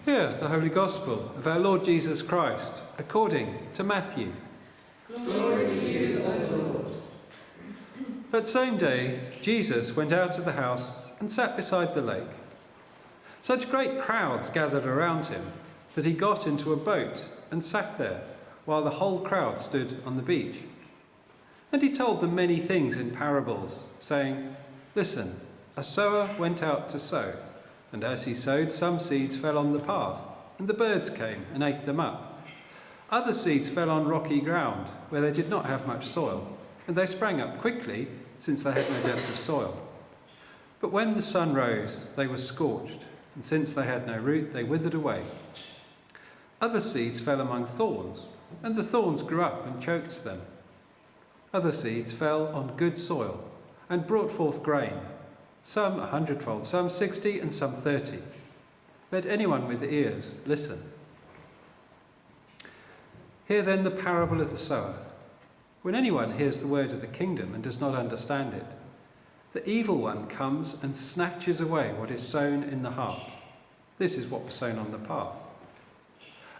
Hear the Holy Gospel of our Lord Jesus Christ, according to Matthew. Glory to you, O Lord. That same day, Jesus went out of the house and sat beside the lake. Such great crowds gathered around him that he got into a boat and sat there, while the whole crowd stood on the beach. And he told them many things in parables, saying, "Listen, a sower went out to sow, and as he sowed, some seeds fell on the path, and the birds came and ate them up. Other seeds fell on rocky ground, where they did not have much soil, and they sprang up quickly, since they had no depth of soil. But when the sun rose, they were scorched, and since they had no root, they withered away. Other seeds fell among thorns, and the thorns grew up and choked them. Other seeds fell on good soil, and brought forth grain, some 100-fold, some 60, and some 30. Let anyone with ears listen." Hear then the parable of the sower. When anyone hears the word of the kingdom and does not understand it, the evil one comes and snatches away what is sown in the heart. This is what was sown on the path.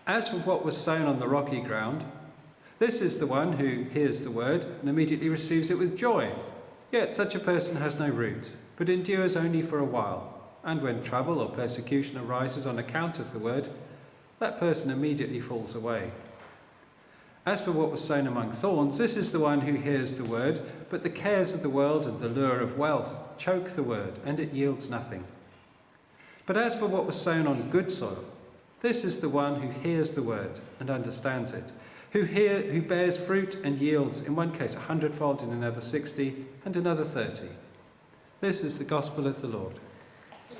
As for what was sown on the rocky ground, this is the one who hears the word and immediately receives it with joy. Yet such a person has no root, but endures only for a while. And when trouble or persecution arises on account of the word, that person immediately falls away. As for what was sown among thorns, this is the one who hears the word, but the cares of the world and the lure of wealth choke the word, and it yields nothing. But as for what was sown on good soil, this is the one who hears the word and understands it, who bears fruit and yields, in one case 100-fold, in another 60, and another 30. This is the gospel of the Lord.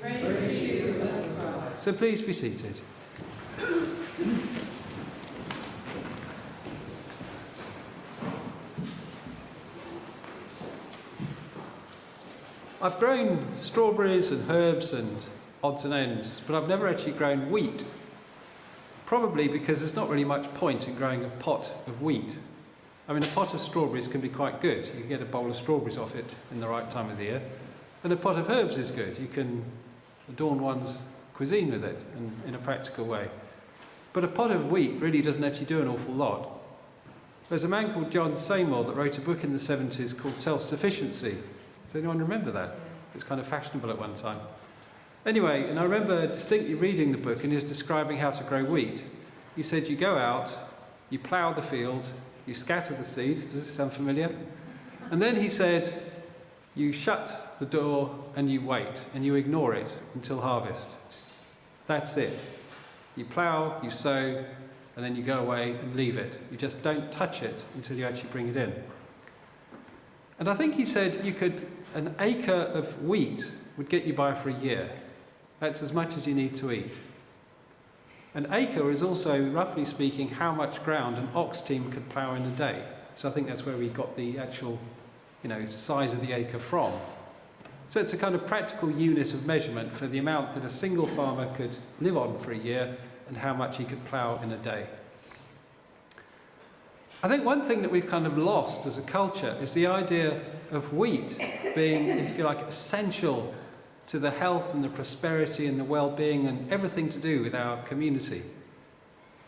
Praise to you, O Christ. So please be seated. I've grown strawberries and herbs and odds and ends, but I've never actually grown wheat. Probably because there's not really much point in growing a pot of wheat. I mean, a pot of strawberries can be quite good. You can get a bowl of strawberries off it in the right time of the year. And a pot of herbs is good. You can adorn one's cuisine with it in a practical way. But a pot of wheat really doesn't actually do an awful lot. There's a man called John Seymour that wrote a book in the 70s called Self-Sufficiency. Does anyone remember that? It's kind of fashionable at one time. Anyway, and I remember distinctly reading the book, and he was describing how to grow wheat. He said you go out, you plough the field, you scatter the seed. Does this sound familiar? And then he said you shut the door and you wait, and you ignore it until harvest. That's it. You plough, you sow, and then you go away and leave it. You just don't touch it until you actually bring it in. And I think he said an acre of wheat would get you by for a year. That's as much as you need to eat. An acre is also, roughly speaking, how much ground an ox team could plough in a day. So I think that's where we got the actual, size of the acre from. So it's a kind of practical unit of measurement for the amount that a single farmer could live on for a year and how much he could plough in a day. I think one thing that we've kind of lost as a culture is the idea of wheat being, if you like, essential to the health and the prosperity and the well-being and everything to do with our community.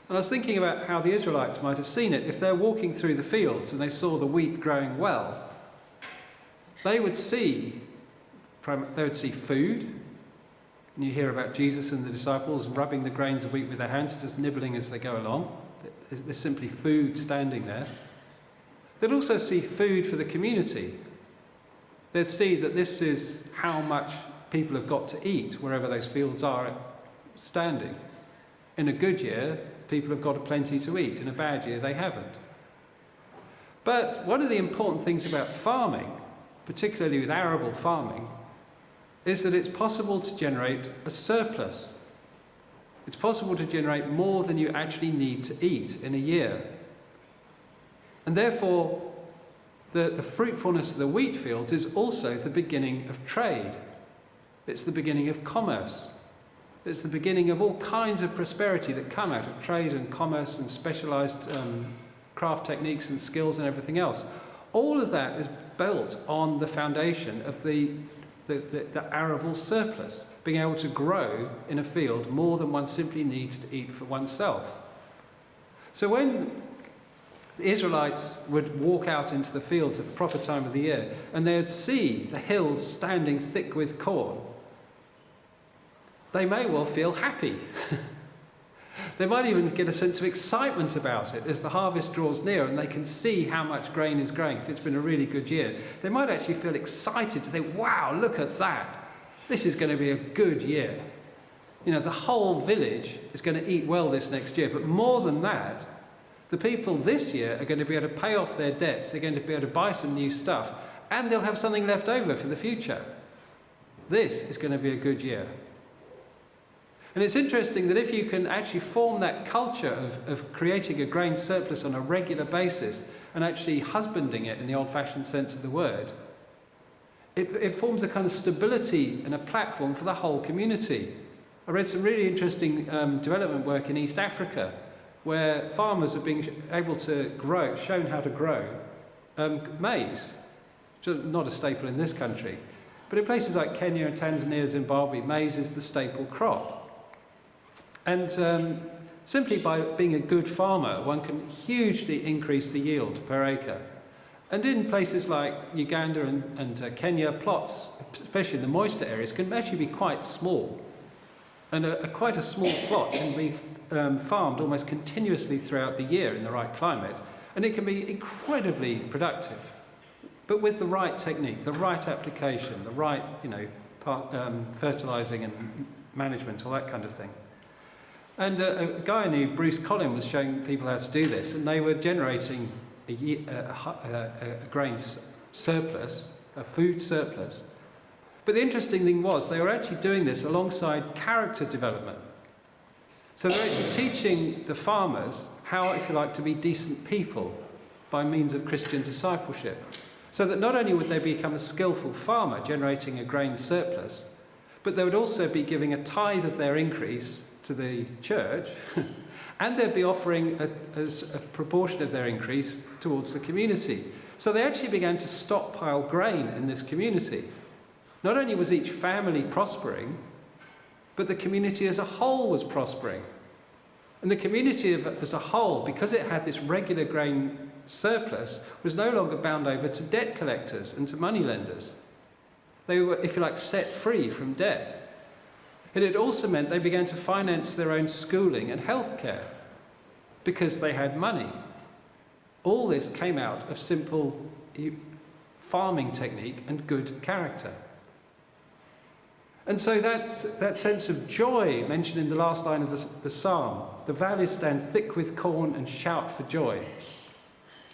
And I was thinking about how the Israelites might have seen it. If they're walking through the fields and they saw the wheat growing well, they would see food. And you hear about Jesus and the disciples rubbing the grains of wheat with their hands, just nibbling as they go along. There's simply food standing there. They'd also see food for the community. They'd see that this is how much people have got to eat wherever those fields are standing. In a good year, people have got plenty to eat. In a bad year, they haven't. But one of the important things about farming, particularly with arable farming, is that it's possible to generate a surplus. It's possible to generate more than you actually need to eat in a year. And therefore, the fruitfulness of the wheat fields is also the beginning of trade. It's the beginning of commerce. It's the beginning of all kinds of prosperity that come out of trade and commerce and specialised craft techniques and skills and everything else. All of that is built on the foundation of the the arable surplus, being able to grow in a field more than one simply needs to eat for oneself. So when the Israelites would walk out into the fields at the proper time of the year, and they would see the hills standing thick with corn, they may well feel happy. They might even get a sense of excitement about it as the harvest draws near and they can see how much grain is growing. If it's been a really good year, they might actually feel excited to think, wow, look at that. This is going to be a good year. You know, the whole village is going to eat well this next year. But more than that, the people this year are going to be able to pay off their debts. They're going to be able to buy some new stuff, and they'll have something left over for the future. This is going to be a good year. And it's interesting that if you can actually form that culture of creating a grain surplus on a regular basis and actually husbanding it in the old-fashioned sense of the word, it forms a kind of stability and a platform for the whole community. I read some really interesting development work in East Africa where farmers are being able to grow, shown how to grow maize, which is not a staple in this country. But in places like Kenya and Tanzania, Zimbabwe, maize is the staple crop. And simply by being a good farmer, one can hugely increase the yield per acre. And in places like Uganda and Kenya, plots, especially in the moister areas, can actually be quite small. And quite a small plot can be farmed almost continuously throughout the year in the right climate. And it can be incredibly productive. But with the right technique, the right application, the right, fertilising and management, all that kind of thing. And a guy I knew, Bruce Collin, was showing people how to do this, and they were generating a grain surplus, a food surplus. But the interesting thing was they were actually doing this alongside character development. So they're actually teaching the farmers how, if you like, to be decent people by means of Christian discipleship. So that not only would they become a skillful farmer generating a grain surplus, but they would also be giving a tithe of their increase to the church, and they'd be offering a proportion of their increase towards the community. So they actually began to stockpile grain in this community. Not only was each family prospering, but the community as a whole was prospering. And the community as a whole, because it had this regular grain surplus, was no longer bound over to debt collectors and to moneylenders. They were, if you like, set free from debt. And it also meant they began to finance their own schooling and healthcare because they had money. All this came out of simple farming technique and good character. And so that sense of joy mentioned in the last line of the psalm, the valleys stand thick with corn and shout for joy.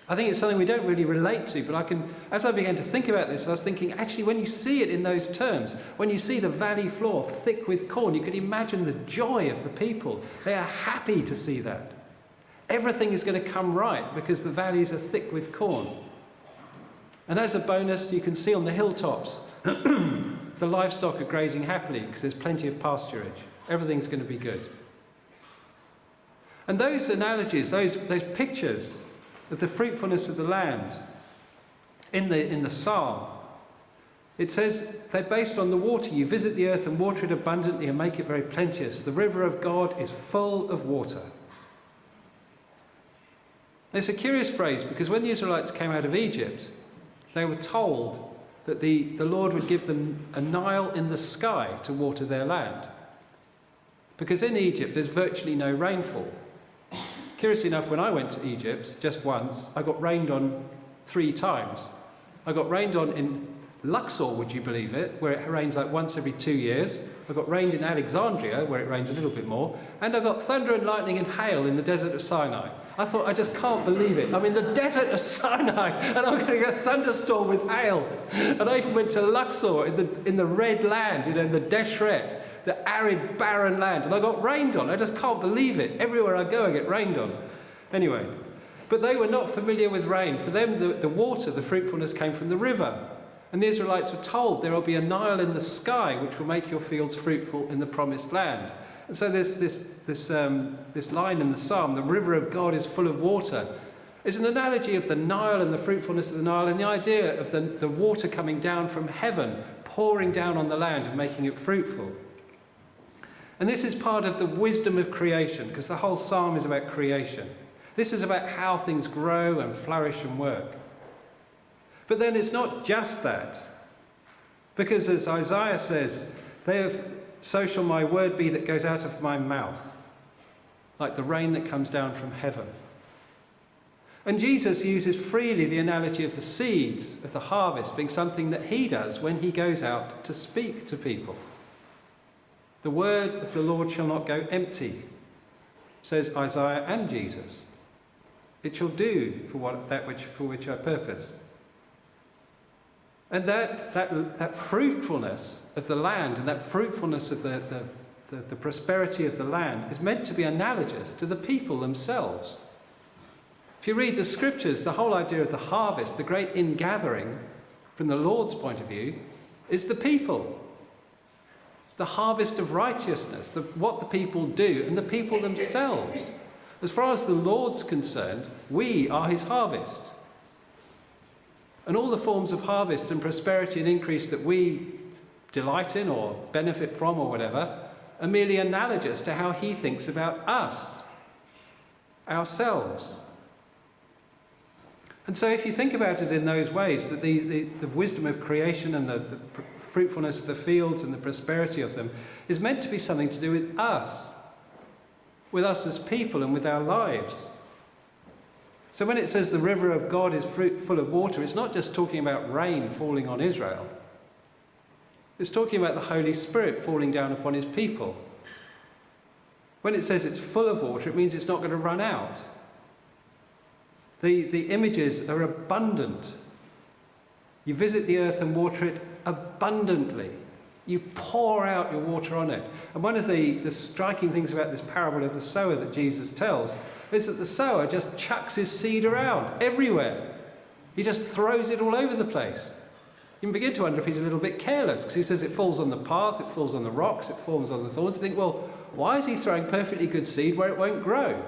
I think it's something we don't really relate to, but as I began to think about this, I was thinking, actually, when you see it in those terms, when you see the valley floor thick with corn, you could imagine the joy of the people. They are happy to see that. Everything is going to come right because the valleys are thick with corn. And as a bonus, you can see on the hilltops, the livestock are grazing happily because there's plenty of pasturage. Everything's going to be good. And those analogies, those pictures of the fruitfulness of the land in the psalm, it says they're based on the water. You visit the earth and water it abundantly and make it very plenteous. The river of God is full of water. It's a curious phrase because when the Israelites came out of Egypt, they were told that the Lord would give them a Nile in the sky to water their land. Because in Egypt there's virtually no rainfall. Curiously enough, when I went to Egypt just once, I got rained on 3 times. I got rained on in Luxor, would you believe it, where it rains like once every 2 years. I got rained in Alexandria, where it rains a little bit more. And I got thunder and lightning and hail in the desert of Sinai. I thought, I just can't believe it. I'm in the desert of Sinai, and I'm going to get a thunderstorm with hail. And I even went to Luxor in the red land, in the Deshret, the arid, barren land, and I got rained on. I just can't believe it. Everywhere I go, I get rained on. Anyway, but they were not familiar with rain. For them, the water, the fruitfulness came from the river. And the Israelites were told there will be a Nile in the sky which will make your fields fruitful in the promised land. And so there's this line in the psalm, the river of God is full of water. It's an analogy of the Nile and the fruitfulness of the Nile and the idea of the water coming down from heaven, pouring down on the land and making it fruitful. And this is part of the wisdom of creation, because the whole psalm is about creation. This is about how things grow and flourish and work. But then it's not just that. Because as Isaiah says, so shall my word be that goes out of my mouth, like the rain that comes down from heaven. And Jesus uses freely the analogy of the seeds of the harvest being something that he does when he goes out to speak to people. The word of the Lord shall not go empty, says Isaiah and Jesus. It shall do for which I purpose. And that fruitfulness of the land and that fruitfulness of the prosperity of the land is meant to be analogous to the people themselves. If you read the scriptures, the whole idea of the harvest, the great ingathering, from the Lord's point of view, is the people. The harvest of righteousness, what the people do, and the people themselves. As far as the Lord's concerned, we are his harvest. And all the forms of harvest and prosperity and increase that we delight in or benefit from or whatever are merely analogous to how he thinks about us, ourselves. And so if you think about it in those ways, that the wisdom of creation and the fruitfulness of the fields and the prosperity of them is meant to be something to do with us as people and with our lives. So when it says the river of God is full of water, it's not just talking about rain falling on Israel. It's talking about the Holy Spirit falling down upon his people. When it says it's full of water, it means it's not going to run out. The images are abundant. You visit the earth and water it abundantly. You pour out your water on it. And one of the striking things about this parable of the sower that Jesus tells is that the sower just chucks his seed around everywhere. He just throws it all over the place. You can begin to wonder if he's a little bit careless, because he says it falls on the path, it falls on the rocks, it falls on the thorns. You think, well, why is he throwing perfectly good seed where it won't grow?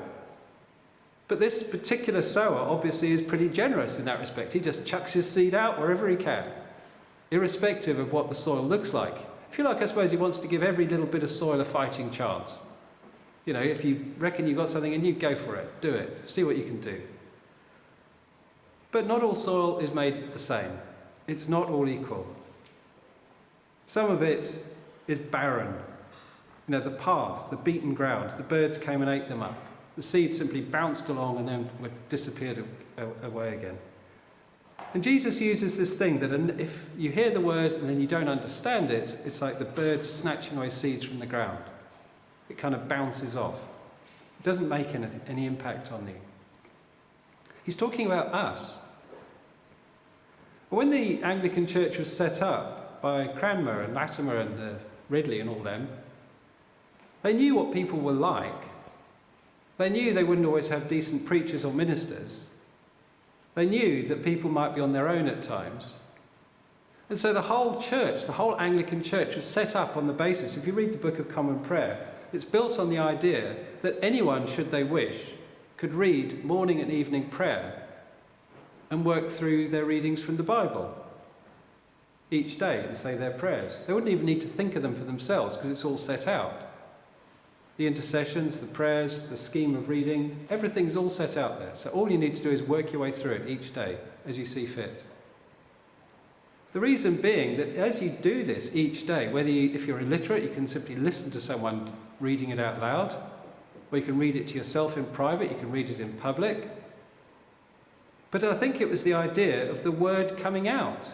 But this particular sower obviously is pretty generous in that respect. He just chucks his seed out wherever he can, irrespective of what the soil looks like. If you like, I suppose he wants to give every little bit of soil a fighting chance. You know, if you reckon you've got something in you, go for it, do it, see what you can do. But not all soil is made the same. It's not all equal. Some of it is barren. You know, the path, the beaten ground, the birds came and ate them up. The seeds simply bounced along and then disappeared away again. And Jesus uses this thing that if you hear the word and then you don't understand it, it's like the birds snatching away seeds from the ground. It kind of bounces off. It doesn't make any impact on you. He's talking about us. When the Anglican Church was set up by Cranmer and Latimer and Ridley and all them, they knew what people were like. They knew they wouldn't always have decent preachers or ministers. They knew that people might be on their own at times. And so the whole church, the whole Anglican Church, was set up on the basis, if you read the Book of Common Prayer, it's built on the idea that anyone, should they wish, could read morning and evening prayer and work through their readings from the Bible each day and say their prayers. They wouldn't even need to think of them for themselves because it's all set out. The intercessions, the prayers, the scheme of reading, everything's all set out there. So all you need to do is work your way through it each day as you see fit. The reason being that as you do this each day, if you're illiterate, you can simply listen to someone reading it out loud, or you can read it to yourself in private, you can read it in public. But I think it was the idea of the word coming out,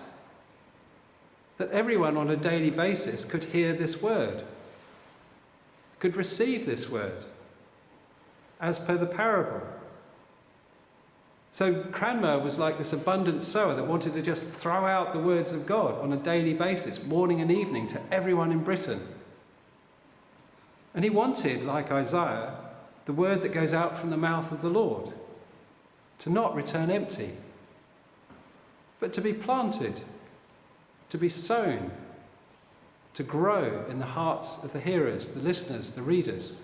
that everyone on a daily basis could hear this word, could receive this word, as per the parable. So Cranmer was like this abundant sower that wanted to just throw out the words of God on a daily basis, morning and evening, to everyone in Britain. And he wanted, like Isaiah, the word that goes out from the mouth of the Lord, to not return empty, but to be planted, to be sown, to grow in the hearts of the hearers, the listeners, the readers.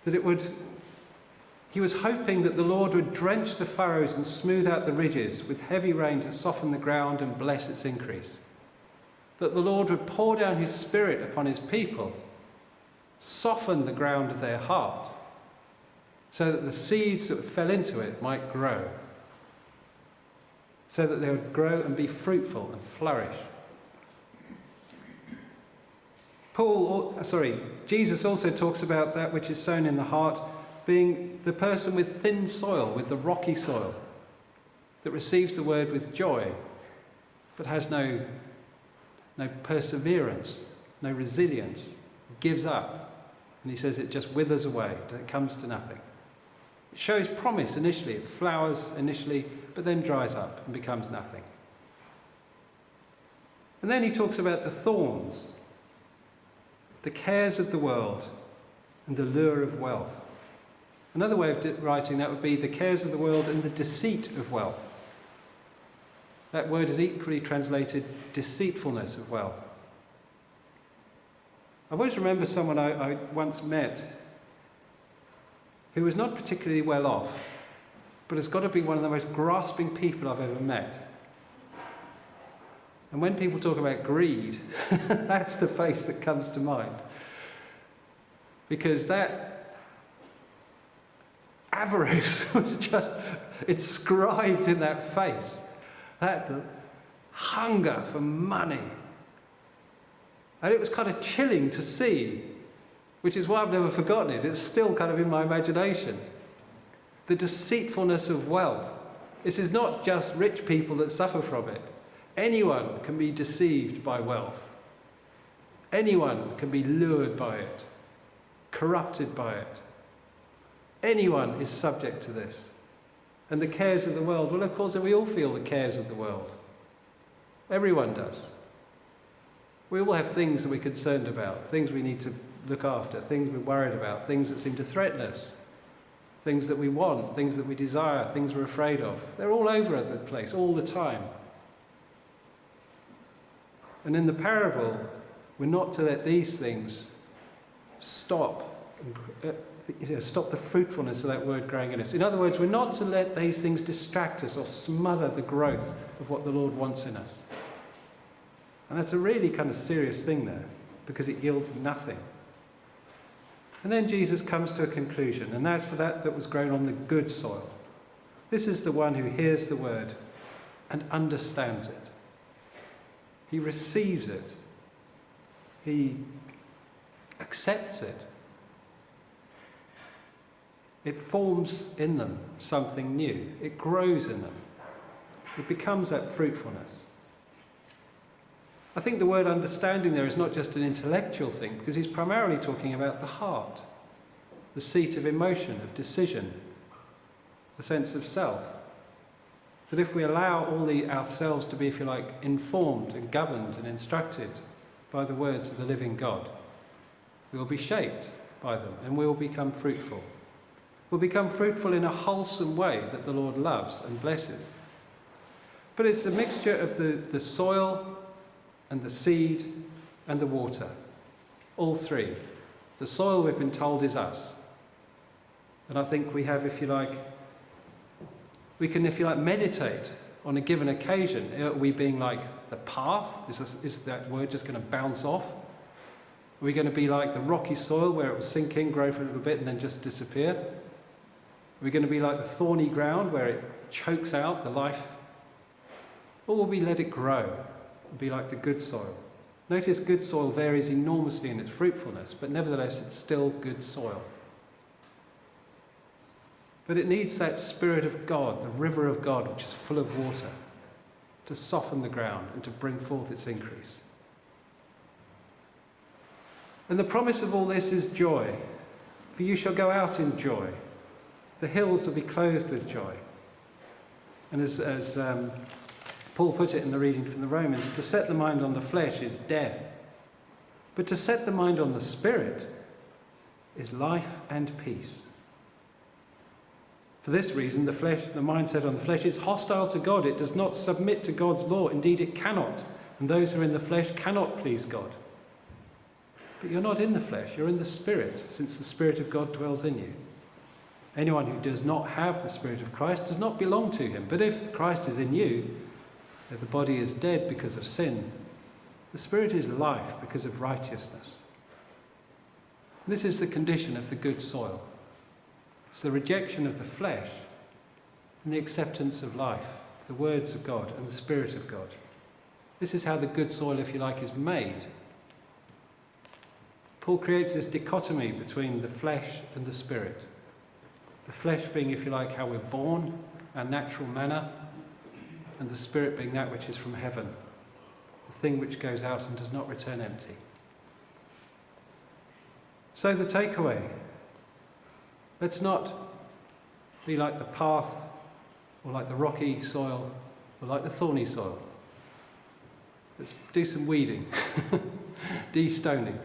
He was hoping that the Lord would drench the furrows and smooth out the ridges with heavy rain to soften the ground and bless its increase. that the Lord would pour down his Spirit upon his people, soften the ground of their heart, so that the seeds that fell into it might grow, so that they would grow and be fruitful and flourish. Jesus also talks about that which is sown in the heart being the person with thin soil, with the rocky soil, that receives the word with joy, but has no perseverance, no resilience, gives up. And he says it just withers away, it comes to nothing. It shows promise initially, it flowers initially, but then dries up and becomes nothing. And then he talks about the thorns, the cares of the world and the lure of wealth. Another way of writing that would be the cares of the world and the deceit of wealth. That word is equally translated deceitfulness of wealth. I always remember someone I once met who was not particularly well off, but has got to be one of the most grasping people I've ever met. And when people talk about greed, that's the face that comes to mind. Because that avarice was just inscribed in that face. That hunger for money. And it was kind of chilling to see, which is why I've never forgotten it. It's still kind of in my imagination. The deceitfulness of wealth. This is not just rich people that suffer from it. Anyone can be deceived by wealth. Anyone can be lured by it, corrupted by it. Anyone is subject to this. And the cares of the world, well, of course, we all feel the cares of the world. Everyone does. We all have things that we're concerned about, things we need to look after, things we're worried about, things that seem to threaten us, things that we want, things that we desire, things we're afraid of. They're all over the place, all the time. And in the parable, we're not to let these things stop the fruitfulness of that word growing in us. In other words, we're not to let these things distract us or smother the growth of what the Lord wants in us. And that's a really kind of serious thing there, because it yields nothing. And then Jesus comes to a conclusion, and that's for that was grown on the good soil. This is the one who hears the word and understands it. He receives it. He accepts it. It forms in them something new. It grows in them. It becomes that fruitfulness. I think the word understanding there is not just an intellectual thing, because he's primarily talking about the heart, the seat of emotion, of decision, the sense of self. That if we allow ourselves to be, if you like, informed and governed and instructed by the words of the living God, we will be shaped by them and we will become fruitful. We'll become fruitful in a wholesome way that the Lord loves and blesses. But it's a mixture of the soil and the seed and the water. All three. The soil, we've been told, is us. And I think we have, if you like, we can, if you like, meditate on a given occasion. Are we being like the path? Is that word just going to bounce off? Are we going to be like the rocky soil where it will sink in, grow for a little bit and then just disappear? Are we going to be like the thorny ground where it chokes out the life? Or will we let it grow and be like the good soil? Notice good soil varies enormously in its fruitfulness, but nevertheless it's still good soil. But it needs that Spirit of God, the river of God, which is full of water, to soften the ground and to bring forth its increase. And the promise of all this is joy. For you shall go out in joy. The hills will be clothed with joy. And as Paul put it in the reading from the Romans, to set the mind on the flesh is death. But to set the mind on the Spirit is life and peace. For this reason, the mindset on the flesh is hostile to God. It does not submit to God's law. Indeed, it cannot. And those who are in the flesh cannot please God. But you're not in the flesh, you're in the Spirit, since the Spirit of God dwells in you. Anyone who does not have the Spirit of Christ does not belong to him. But if Christ is in you, if the body is dead because of sin, The Spirit is life because of righteousness. This is the condition of the good soil. It's the rejection of the flesh and the acceptance of life, the words of God and the Spirit of God. This is how the good soil, if you like, is made. Paul creates this dichotomy between the flesh and the Spirit. The flesh being, if you like, how we're born, our natural manner, and the Spirit being that which is from heaven, the thing which goes out and does not return empty. So the takeaway, let's not be like the path, or like the rocky soil, or like the thorny soil. Let's do some weeding, de-stoning.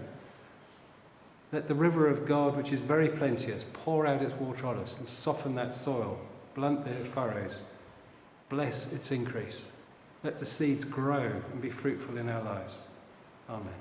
Let the river of God, which is very plenteous, pour out its water on us and soften that soil, blunt the furrows, bless its increase. Let the seeds grow and be fruitful in our lives. Amen.